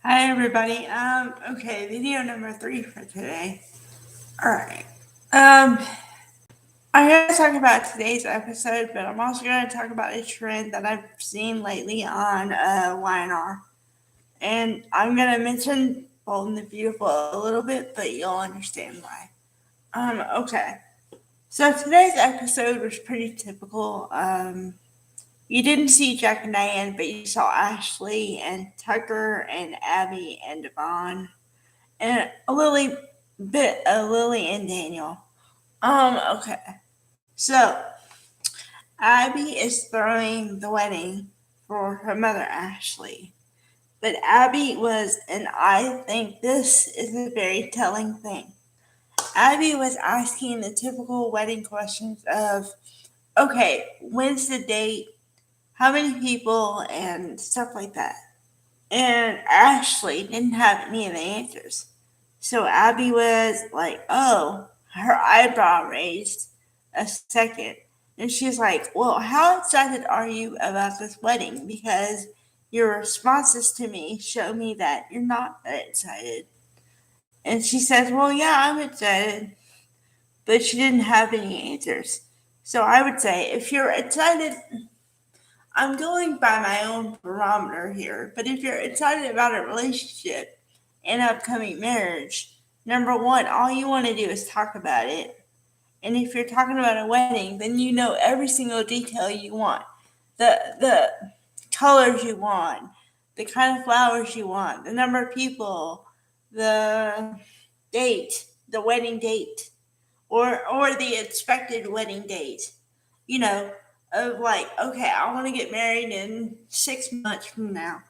Hi everybody. Okay, video number 3 for today. Alright. I'm gonna talk about today's episode, but I'm also gonna talk about a trend that I've seen lately on Y&R. And I'm gonna mention Bold and the Beautiful a little bit, but you'll understand why. Okay. So today's episode was pretty typical. You didn't see Jack and Diane, but you saw Ashley and Tucker and Abby and Devon and Lily and Daniel. Okay. So Abby is throwing the wedding for her mother Ashley. But Abby was, and I think this is a very telling thing. Abby was asking the typical wedding questions of, okay, when's the date? How many people? And stuff like that. And Ashley didn't have any of the answers. So Abby was like, oh, her eyebrow raised a second. And she's like, well, how excited are you about this wedding? Because your responses to me show me that you're not that excited. And she says, well, yeah, I'm excited. But she didn't have any answers. So I would say, if you're excited, I'm going by my own barometer here, but if you're excited about a relationship and upcoming marriage, number one, all you want to do is talk about it. And if you're talking about a wedding, then you know every single detail you want. The colors you want, the kind of flowers you want, the number of people, the date, the wedding date, or the expected wedding date. You know, of like, okay, I want to get married in 6 months from now.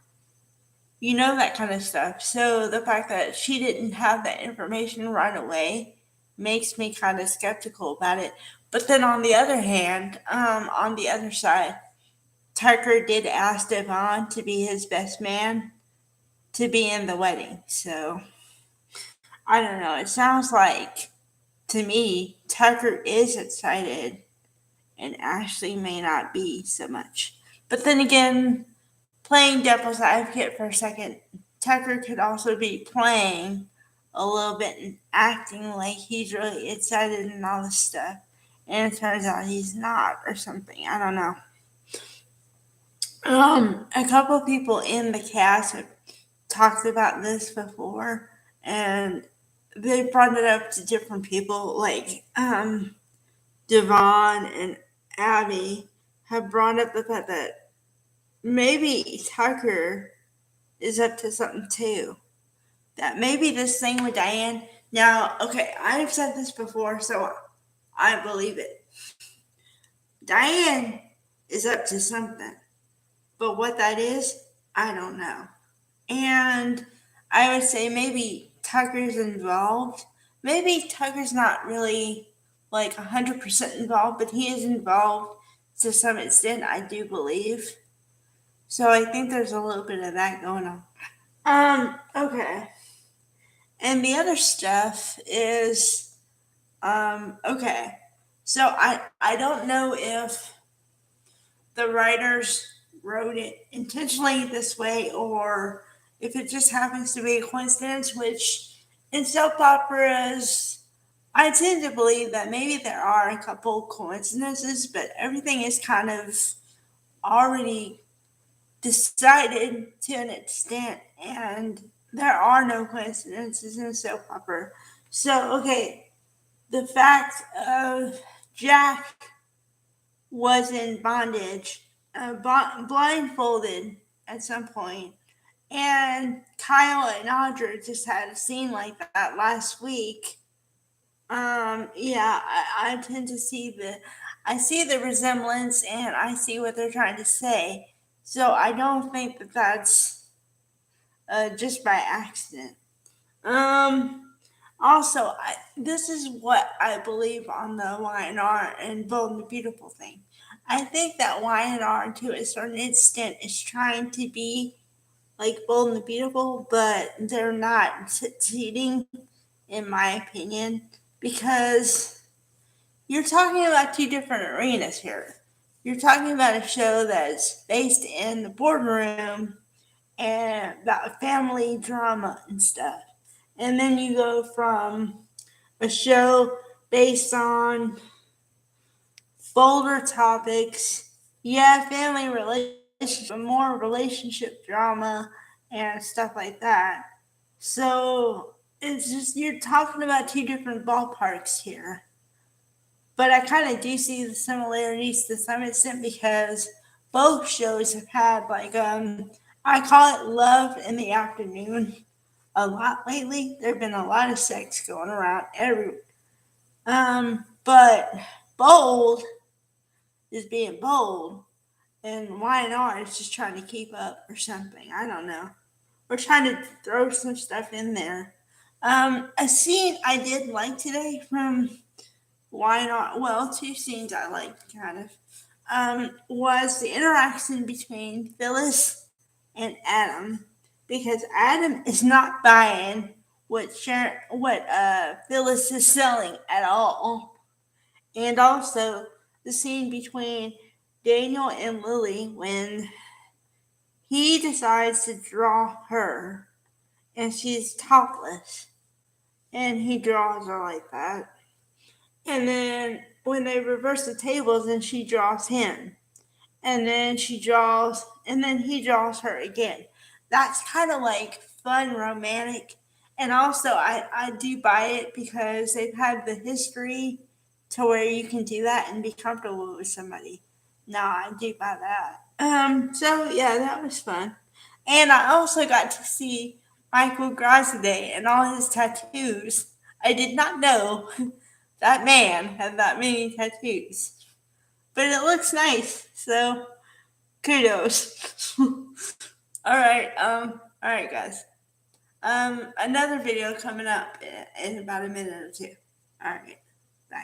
You know, that kind of stuff. So the fact that she didn't have that information right away makes me kind of skeptical about it. But then on the other hand, on the other side, Tucker did ask Devon to be his best man to be in the wedding. So I don't know. It sounds like to me, Tucker is excited and Ashley may not be so much. But then again, playing devil's advocate for a second, Tucker could also be playing a little bit and acting like he's really excited and all this stuff. And it turns out he's not, or something. I don't know. A couple of people in the cast have talked about this before, and they brought it up to different people, like Devon and Abby have brought up the fact that maybe Tucker is up to something too. That maybe this thing with Diane. Now, okay, I've said this before, so I believe it. Diane is up to something, but what that is, I don't know. And I would say maybe Tucker's involved. Maybe Tucker's not really like 100% involved, but he is involved to some extent, I do believe. So I think there's a little bit of that going on. Okay. And the other stuff is, okay. So I don't know if the writers wrote it intentionally this way or if it just happens to be a coincidence, which in soap operas, I tend to believe that maybe there are a couple coincidences, but everything is kind of already decided to an extent, and there are no coincidences in a soap opera. So, okay, the fact of Jack was in bondage, blindfolded at some point, and Kyle and Audra just had a scene like that last week. Yeah, I tend to I see the resemblance, and I see what they're trying to say. So I don't think that that's just by accident. Um, Also, this is what I believe on the Y&R and Bold and the Beautiful thing. I think that Y&R, to a certain extent, is trying to be like Bold and the Beautiful, but they're not succeeding, in my opinion, because you're talking about two different arenas here. You're talking about a show that's based in the boardroom and about family drama and stuff. And then you go from a show based on bolder topics, yeah, family relationship, but more relationship drama and stuff like that. So it's just you're talking about two different ballparks here. But I kind of do see the similarities to some extent because both shows have had I call it love in the afternoon a lot lately. There've been a lot of sex going around everywhere. But bold is being bold, and Y&R is just trying to keep up or something. I don't know. We're trying to throw some stuff in there. A scene I did like today from Y&R, well, two scenes I liked kind of, was the interaction between Phyllis and Adam, because Adam is not buying what Phyllis is selling at all, and also the scene between Daniel and Lily when he decides to draw her and she's topless and he draws her like that. And then when they reverse the tables and she draws him, and then she draws, and then he draws her again. That's kind of like fun, romantic. And also, I do buy it because they've had the history to where you can do that and be comfortable with somebody. No, I do buy that. So yeah, that was fun. And I also got to see Michael Graside and all his tattoos. I did not know that man had that many tattoos, but it looks nice. So kudos. All right, guys. Another video coming up in about a minute or two. All right, bye.